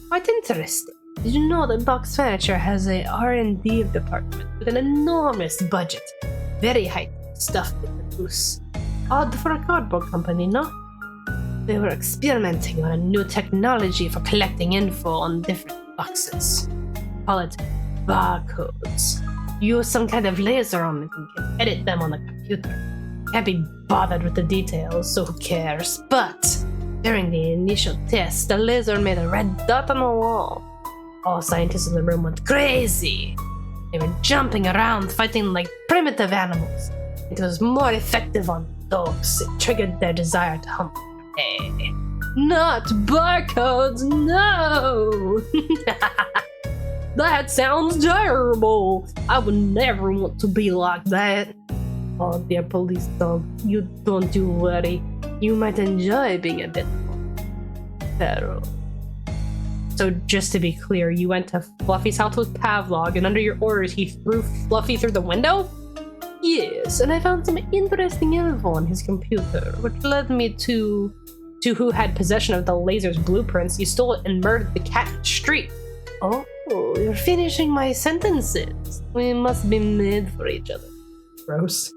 Quite interesting. Did you know that Buck's Furniture has a R&D department with an enormous budget? Very high stuff to produce. Odd for a cardboard company, no? They were experimenting on a new technology for collecting info on different boxes. Call it barcodes. Use some kind of laser on it and can edit them on the computer. Can't be bothered with the details, so who cares? But during the initial test, the laser made a red dot on the wall. All scientists in the room went crazy. They were jumping around, fighting like primitive animals. It was more effective on dogs. It triggered their desire to hunt. Hey, not barcodes, no! That sounds terrible. I would never want to be like that. Oh, dear police dog, you don't you worry. You might enjoy being a bit more thorough. So just to be clear, you went to Fluffy's house with Pavlov, and under your orders he threw Fluffy through the window? Yes, and I found some interesting info on his computer, which led me to who had possession of the laser's blueprints. You stole it and murdered the cat in the street. Oh, you're finishing my sentences. We must be made for each other. Gross.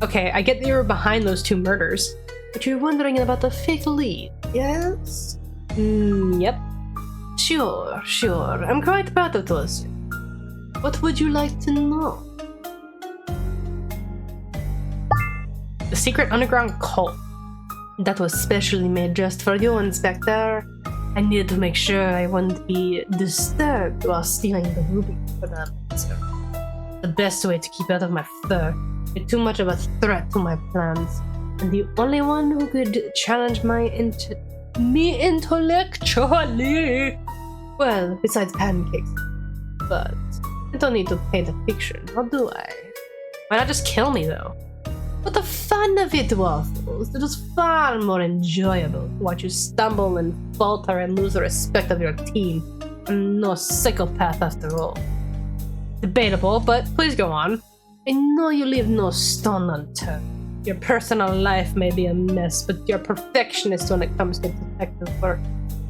Okay, I get that you were behind those two murders, but you're wondering about the fake lead, yes? Yep. Sure. I'm quite proud of those. What would you like to know? The secret underground cult. That was specially made just for you, Inspector. I needed to make sure I wouldn't be disturbed while stealing the ruby for them. So, the best way to keep out of my fur. You're too much of a threat to my plans. And the only one who could challenge me intellectually. Well, besides pancakes. But I don't need to paint a picture, now do I? Why not just kill me, though? But the fun of it, Waffles. It was far more enjoyable to watch you stumble and falter and lose the respect of your team. I'm no psychopath after all. Debatable, but please go on. I know you leave no stone unturned. Your personal life may be a mess, but you're a perfectionist when it comes to detective work.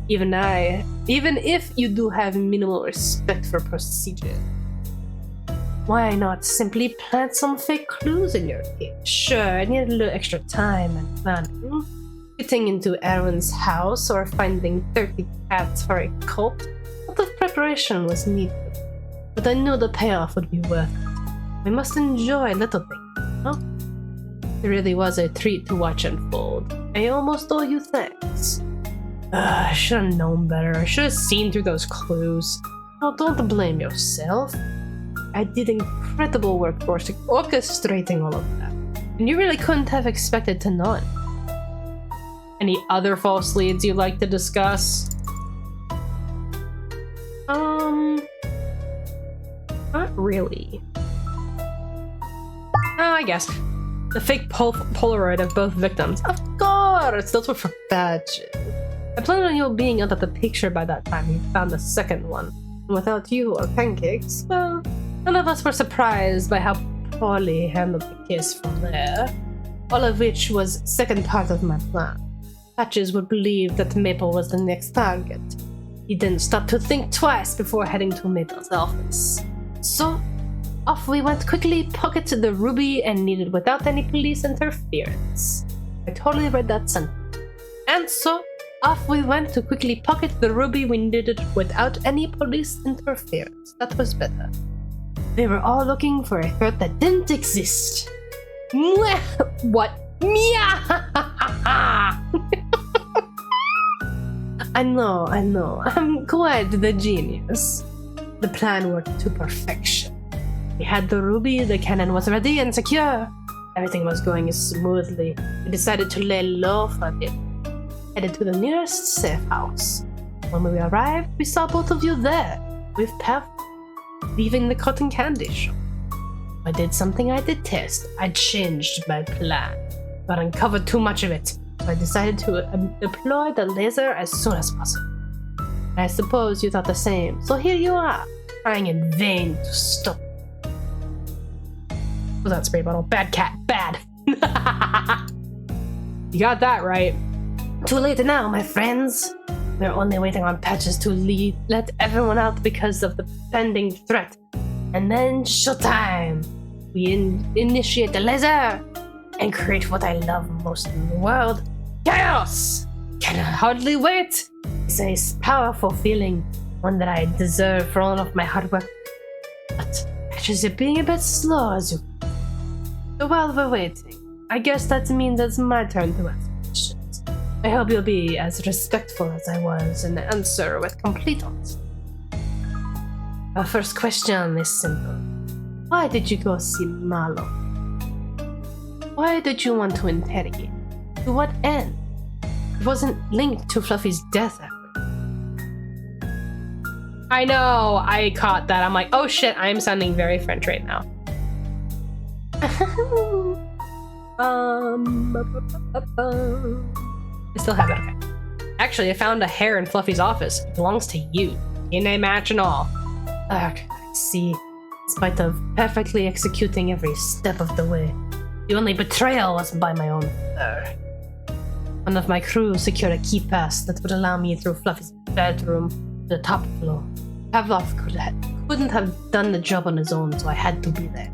Even if you do have minimal respect for procedure. Why not simply plant some fake clues in your case? Sure, I need a little extra time and planning. Getting into Aaron's house or finding 30 cats for a cult. A lot of preparation was needed, but I knew the payoff would be worth it. We must enjoy little things, no? It really was a treat to watch unfold. I almost owe you thanks. I should have known better. I should have seen through those clues. No, don't blame yourself. I did incredible work for orchestrating all of that, and you really couldn't have expected to know it. Any other false leads you'd like to discuss? Not really. Oh, I guess. The fake Polaroid of both victims. Of course! Those were for badges. I planned on you being out of the picture by that time you found the second one. Without you or pancakes, well, none of us were surprised by how poorly he handled the case from there. All of which was second part of my plan. Patches would believe that Maple was the next target. He didn't stop to think twice before heading to Maple's office. So, off we went quickly, pocketed the ruby, and needed without any police interference. I totally read that sentence. And so, off we went to quickly pocket the ruby we needed without any police interference. That was better. They were all looking for a threat that didn't exist. What? I know. I'm quite the genius. The plan worked to perfection. We had the ruby, the cannon was ready and secure. Everything was going smoothly. We decided to lay low for a bit. Headed to the nearest safe house. When we arrived, we saw both of you there, with Pav leaving the cotton candy shop. I did something I detest. I changed my plan, but uncovered too much of it, so I decided to deploy the laser as soon as possible. I suppose you thought the same, so here you are, trying in vain to stop. Was that spray bottle? Bad cat, bad. You got that right. Too late now, my friends. We're only waiting on Patches to let everyone out because of the pending threat. And then showtime! We initiate the laser and create what I love most in the world, chaos! Can hardly wait! It's a powerful feeling, one that I deserve for all of my hard work. But Patches is being a bit slow as you. So while we're waiting, I guess that means it's my turn to ask questions. I hope you'll be as respectful as I was and answer with complete honesty. Our first question is simple. Why did you go see Marlowe? Why did you want to interrogate? To what end? It wasn't linked to Fluffy's death effort. I know, I caught that. I'm like, oh shit, I'm sounding very French right now. I still have it, okay. Actually, I found a hair in Fluffy's office. It belongs to you. DNA match and all. I see. In spite of perfectly executing every step of the way, the only betrayal was by my own father. One of my crew secured a key pass that would allow me through Fluffy's bedroom to the top floor. Pavlov couldn't have done the job on his own, so I had to be there.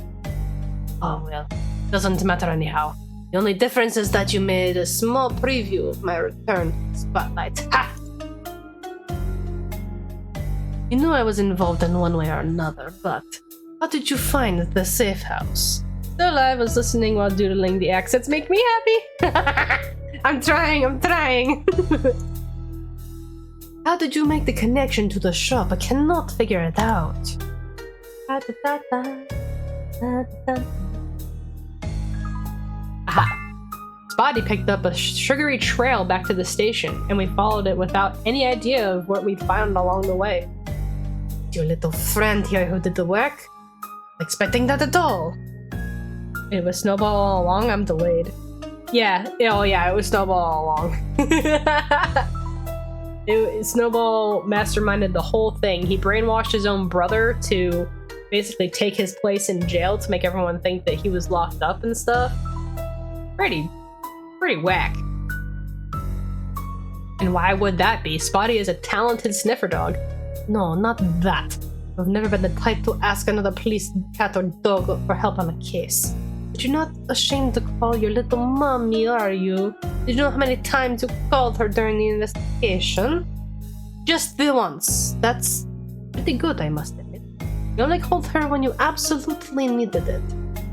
Oh well, doesn't matter anyhow. The only difference is that you made a small preview of my return to the spotlight. Ha! You knew I was involved in one way or another, but how did you find the safe house? Still, I was listening while doodling. The accents make me happy. I'm trying. How did you make the connection to the shop? I cannot figure it out. Aha! Spotty picked up a sugary trail back to the station, and we followed it without any idea of what we'd found along the way. Your little friend here who did the work? Expecting that at all? It was Snowball all along? I'm delayed. Yeah, it was Snowball all along. Snowball masterminded the whole thing. He brainwashed his own brother to basically take his place in jail to make everyone think that he was locked up and stuff. Pretty whack. And why would that be? Spotty is a talented sniffer dog. No, not that. I've never been the type to ask another police cat or dog for help on a case. But you're not ashamed to call your little mommy, are you? Did you know how many times you called her during the investigation? Just the once. That's pretty good, I must admit. You only called her when you absolutely needed it.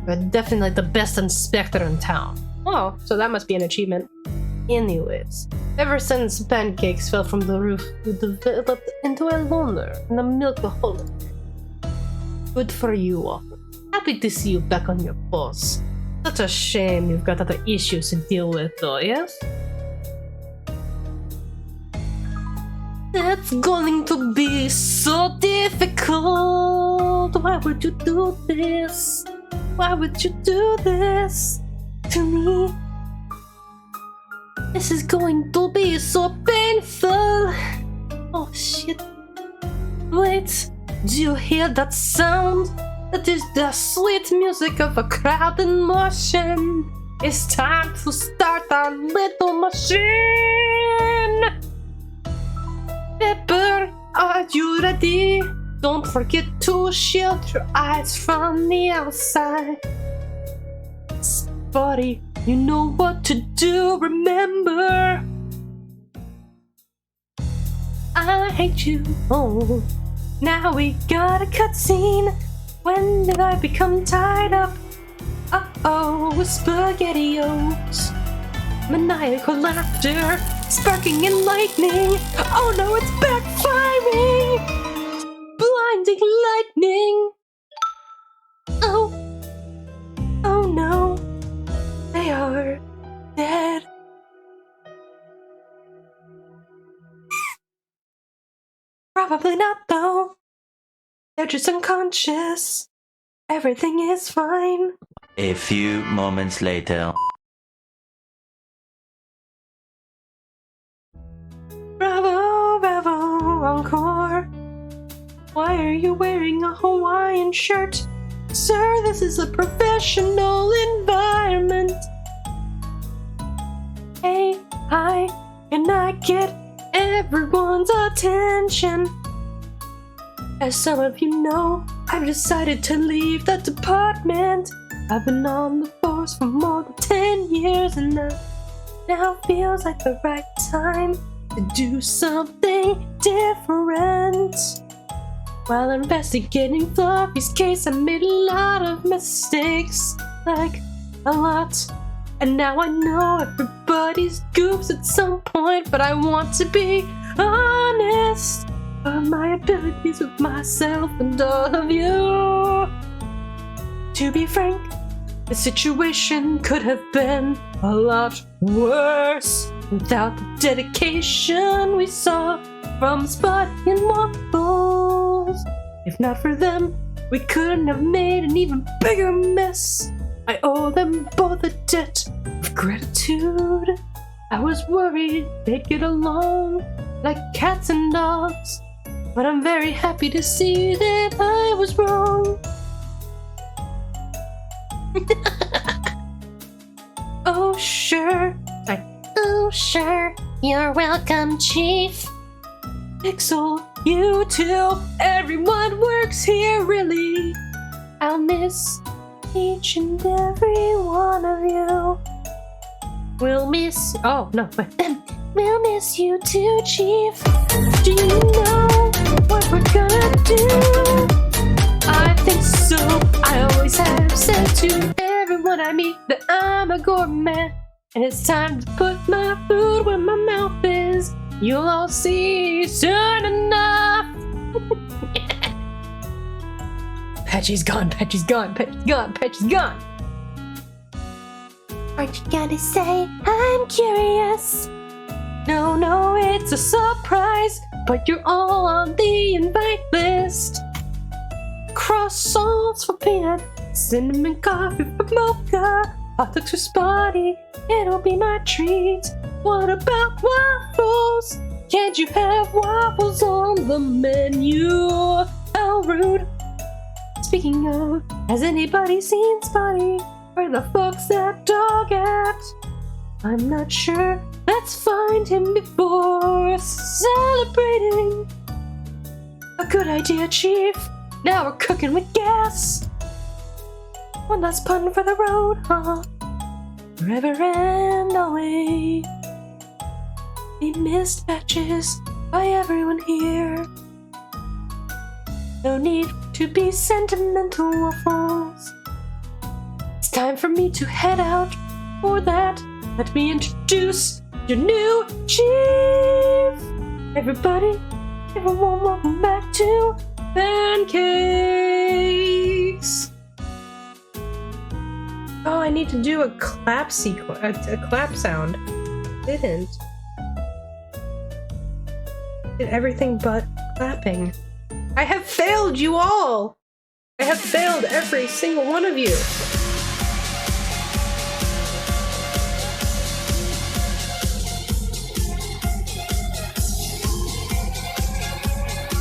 You're definitely the best inspector in town. Oh, so that must be an achievement. Anyways, ever since Pancakes fell from the roof, you developed into a loner and a milkaholic. Good for you, Waffles. Happy to see you back on your post. Such a shame you've got other issues to deal with, though, yes? That's going to be so difficult. Why would you do this? Why would you do this to me? This is going to be so painful. Oh shit. Wait, do you hear that sound? That is the sweet music of a crowd in motion. It's time to start our little machine. Pepper, are you ready? Don't forget to shield your eyes from the outside. Spotty, you know what to do, remember? I hate you. Oh, now we got a cutscene. When did I become tied up? Uh-oh, with SpaghettiOs. Maniacal laughter, sparking and lightning. Oh no, it's backfiring! Blinding lightning. Oh no, they are dead. Probably not though. They're just unconscious. Everything is fine. A few moments later. Bravo, bravo, encore. Why are you wearing a Hawaiian shirt? Sir, this is a professional environment. Hey, hi, can I get everyone's attention? As some of you know, I've decided to leave the department. I've been on the force for more than 10 years and now feels like the right time to do something different. While investigating Fluffy's case, I made a lot of mistakes, like a lot. And now I know everybody's goofs at some point, but I want to be honest about my abilities with myself and all of you. To be frank, the situation could have been a lot worse without the dedication we saw from Spotty and Waffles. If not for them, we couldn't have made an even bigger mess. I owe them both a debt of gratitude. I was worried they'd get along like cats and dogs, but I'm very happy to see that I was wrong. Oh sure, Oh, sure. You're welcome, Chief. Pixel, you too. Everyone works here, really. I'll miss each and every one of you. We'll miss. Oh no, wait. We'll miss you too, Chief. Do you know what we're gonna do? I think so. I always have said to everyone I meet that I'm a gourmet, and it's time to put my food where my mouth is. You'll all see soon enough. Patchy's gone, Patchy's gone, Patchy's gone, Patchy's gone. Aren't you gonna say I'm curious? No, it's a surprise, but you're all on the invite list. Croissants for peanut, cinnamon coffee for mocha, hot dogs for Spotty, it'll be my treat. What about waffles? Can't you have waffles on the menu? How rude. Speaking of, has anybody seen Spotty? Where the fuck's that dog at? I'm not sure. Let's find him before celebrating. A good idea, Chief. Now we're cooking with gas. One last pun for the road, huh? Forever and always. Be missed batches by everyone here. No need to be sentimental, Waffles. It's time for me to head out. For that, let me introduce your new chief. Everybody, everyone, welcome back to Pancakes. Oh, I need to do a clap sequence, a clap sound. Didn't. Did everything but clapping. I have failed you all! I have failed every single one of you!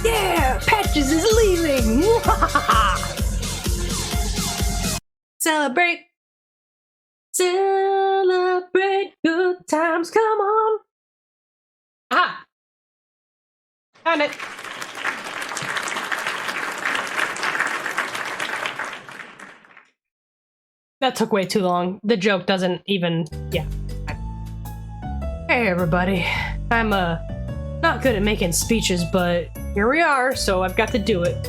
Yeah! Celebrate! Celebrate good times, come on! Ah! Found it! That took way too long. The joke doesn't even... yeah. Hey everybody. I'm not good at making speeches, but here we are, so I've got to do it.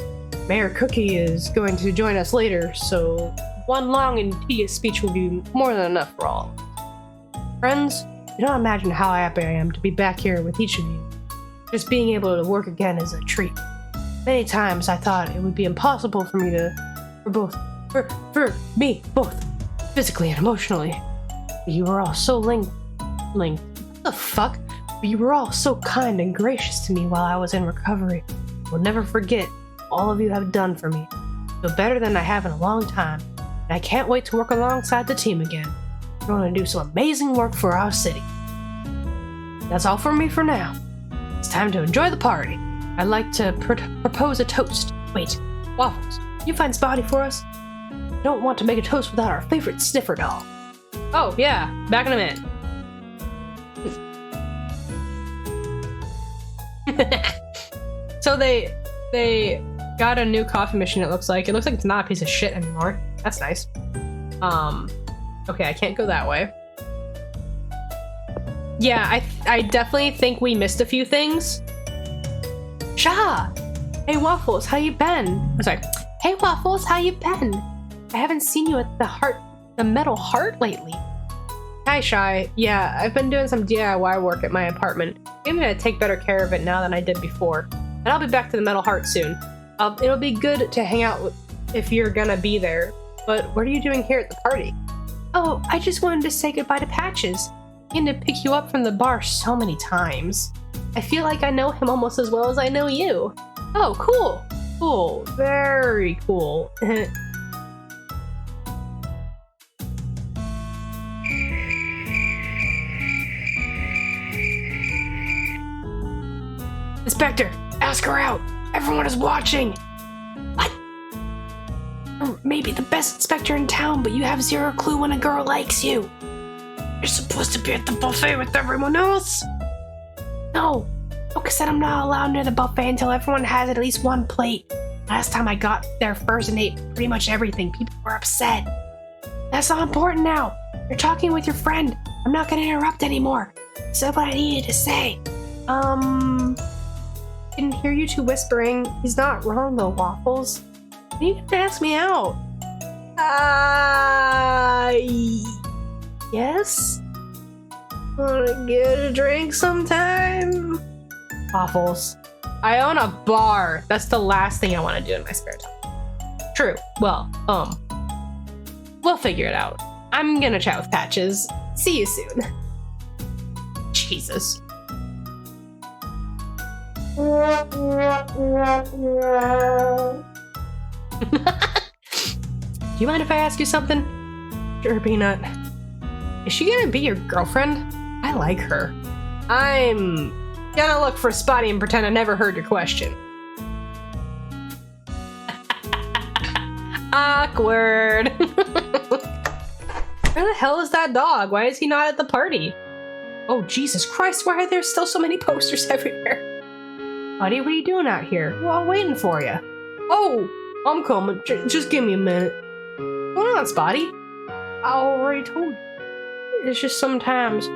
Mayor Cookie is going to join us later, so one long and tedious speech will be more than enough for all. Friends, you don't imagine how happy I am to be back here with each of you. Just being able to work again is a treat. Many times I thought it would be impossible for me for me both, physically and emotionally. But you were all so linked. What the fuck? But you were all so kind and gracious to me while I was in recovery. I will never forget all of you have done for me. I feel better than I have in a long time, and I can't wait to work alongside the team again. We're going to do some amazing work for our city. That's all from me for now. It's time to enjoy the party. I'd like to propose a toast. Wait, Waffles, can you find Spotty for us? I don't want to make a toast without our favorite sniffer doll. Oh, yeah, back in a minute. So they got a new coffee machine, it looks like. It looks like it's not a piece of shit anymore. That's nice. Okay, I can't go that way. Yeah, I definitely think we missed a few things. Sha! Hey Waffles, how you been? I'm sorry. Hey Waffles, how you been? I haven't seen you at the metal heart lately. Hi Shy. Yeah, I've been doing some DIY work at my apartment. I'm gonna take better care of it now than I did before. And I'll be back to the metal heart soon. It'll be good to hang out if you're gonna be there. But what are you doing here at the party? Oh, I just wanted to say goodbye to Patches. I came to pick you up from the bar so many times. I feel like I know him almost as well as I know you. Oh, cool. Cool. Very cool. Inspector, ask her out. Everyone is watching. What? Maybe the best inspector in town, but you have zero clue when a girl likes you. You're supposed to be at the buffet with everyone else. No, Oka said I'm not allowed near the buffet until everyone has at least one plate. Last time I got there first and ate pretty much everything, people were upset. That's not important now. You're talking with your friend. I'm not gonna interrupt anymore. I said what I needed to say. Can hear you two whispering. He's not wrong though, Waffles. You can ask me out. Yes? Wanna get a drink sometime? Waffles. I own a bar. That's the last thing I want to do in my spare time. True. Well, we'll figure it out. I'm gonna chat with Patches. See you soon. Jesus. Do you mind if I ask you something? Sure, Peanut. Is she gonna be your girlfriend? I like her. I'm gonna look for Spotty and pretend I never heard your question. Awkward. Where the hell is that dog? Why is he not at the party? Oh, Jesus Christ, why are there still so many posters everywhere? Buddy, what are you doing out here? We're all waiting for you. Oh, I'm coming. Just give me a minute. What's going on, Spotty? I already told you. It's just sometimes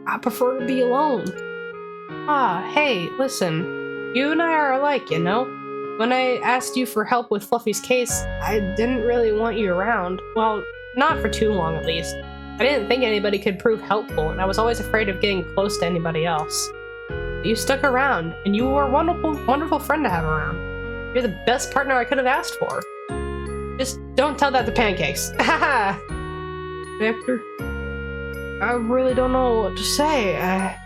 I prefer to be alone. Hey, listen. You and I are alike, you know? When I asked you for help with Fluffy's case, I didn't really want you around. Well, not for too long at least. I didn't think anybody could prove helpful, and I was always afraid of getting close to anybody else. But you stuck around, and you were a wonderful, wonderful friend to have around. You're the best partner I could have asked for. Just don't tell that to Pancakes. Haha! Victor, I really don't know what to say.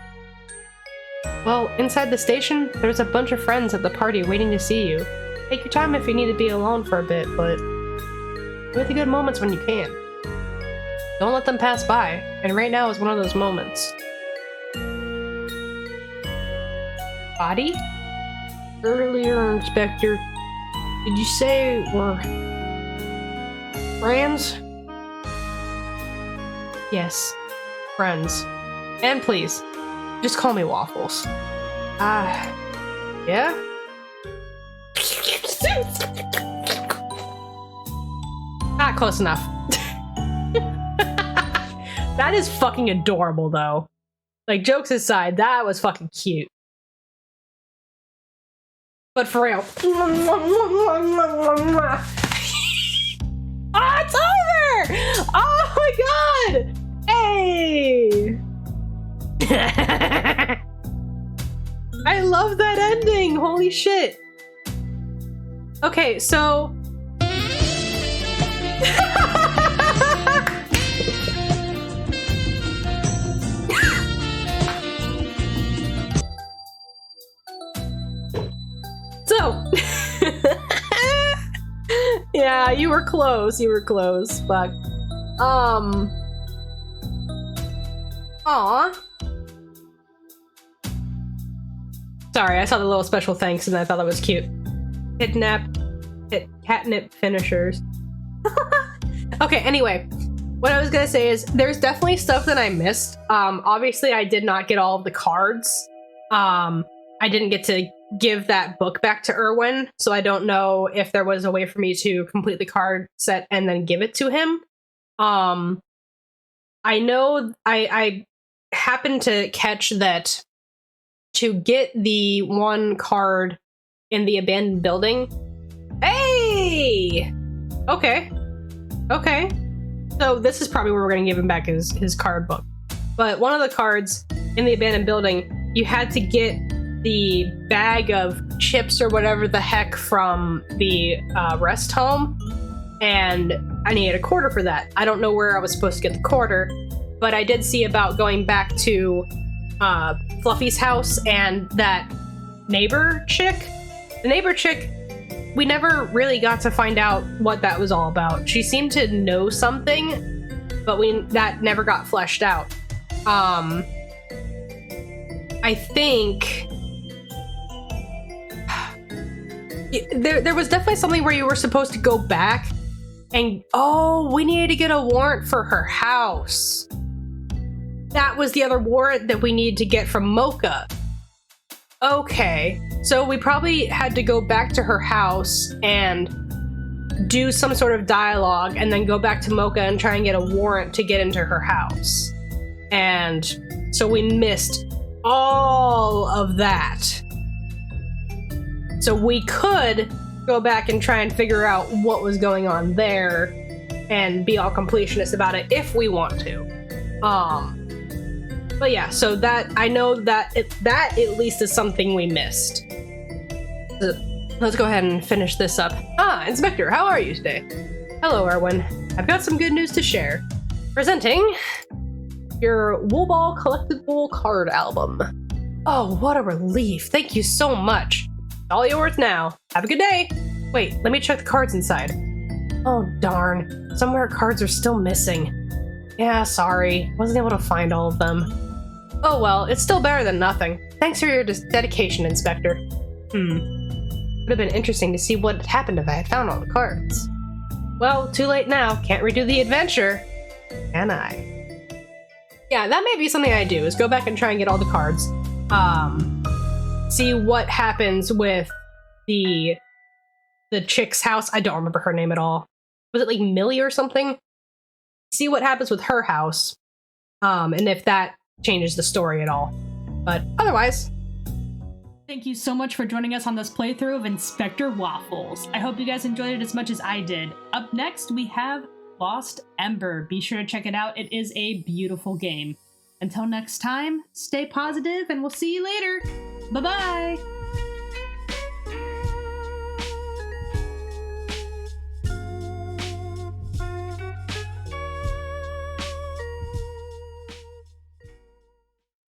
Well, inside the station, there's a bunch of friends at the party waiting to see you. Take your time if you need to be alone for a bit, but enjoy the good moments when you can. Don't let them pass by, and right now is one of those moments. Body? Earlier, Inspector, Did you say we're friends? Yes, friends. And please, just call me Waffles. Yeah? Not close enough. That is fucking adorable, though. Like, jokes aside, that was fucking cute. But for real. Oh, it's over! Oh my god! Hey! I love that ending! Holy shit! Okay, so... Yeah, you were close. You were close. Fuck. Aw. Sorry, I saw the little special thanks and I thought that was cute. Catnip finishers. Okay, anyway. What I was gonna say is there's definitely stuff that I missed. Obviously I did not get all of the cards. I didn't get to give that book back to Erwin, so I don't know if there was a way for me to complete the card set and then give it to him. I know I happened to catch that to get the one card in the abandoned building. Hey! Okay. So this is probably where we're gonna give him back his card book. But one of the cards in the abandoned building, you had to get the bag of chips or whatever the heck from the rest home, and I needed a quarter for that. I don't know where I was supposed to get the quarter, but I did see about going back to Fluffy's house and that neighbor chick. The neighbor chick, we never really got to find out what that was all about. She seemed to know something, but that never got fleshed out. I think there was definitely something where you were supposed to go back and we needed to get a warrant for her house. That was the other warrant that we needed to get from Mocha. Okay, so we probably had to go back to her house and do some sort of dialogue and then go back to Mocha and try and get a warrant to get into her house. And so we missed all of that. So we could go back and try and figure out what was going on there and be all completionist about it if we want to. But yeah, so that I know that that at least is something we missed. So let's go ahead and finish this up. Inspector, how are you today? Hello, Erwin. I've got some good news to share. Presenting your Wool Ball collectible card album. Oh, what a relief. Thank you so much. It's all yours now. Have a good day. Wait, let me check the cards inside. Oh, darn. Some of our cards are still missing. Yeah, sorry. Wasn't able to find all of them. Oh well, it's still better than nothing. Thanks for your dedication, Inspector. Would have been interesting to see what had happened if I had found all the cards. Well, too late now. Can't redo the adventure. Can I? Yeah, that may be something I do, is go back and try and get all the cards. See what happens with the chick's house. I don't remember her name at all. Was it like Millie or something? See what happens with her house. And if that changes the story at all. But otherwise... Thank you so much for joining us on this playthrough of Inspector Waffles. I hope you guys enjoyed it as much as I did. Up next, we have Lost Ember. Be sure to check it out. It is a beautiful game. Until next time, stay positive and we'll see you later. Bye-bye!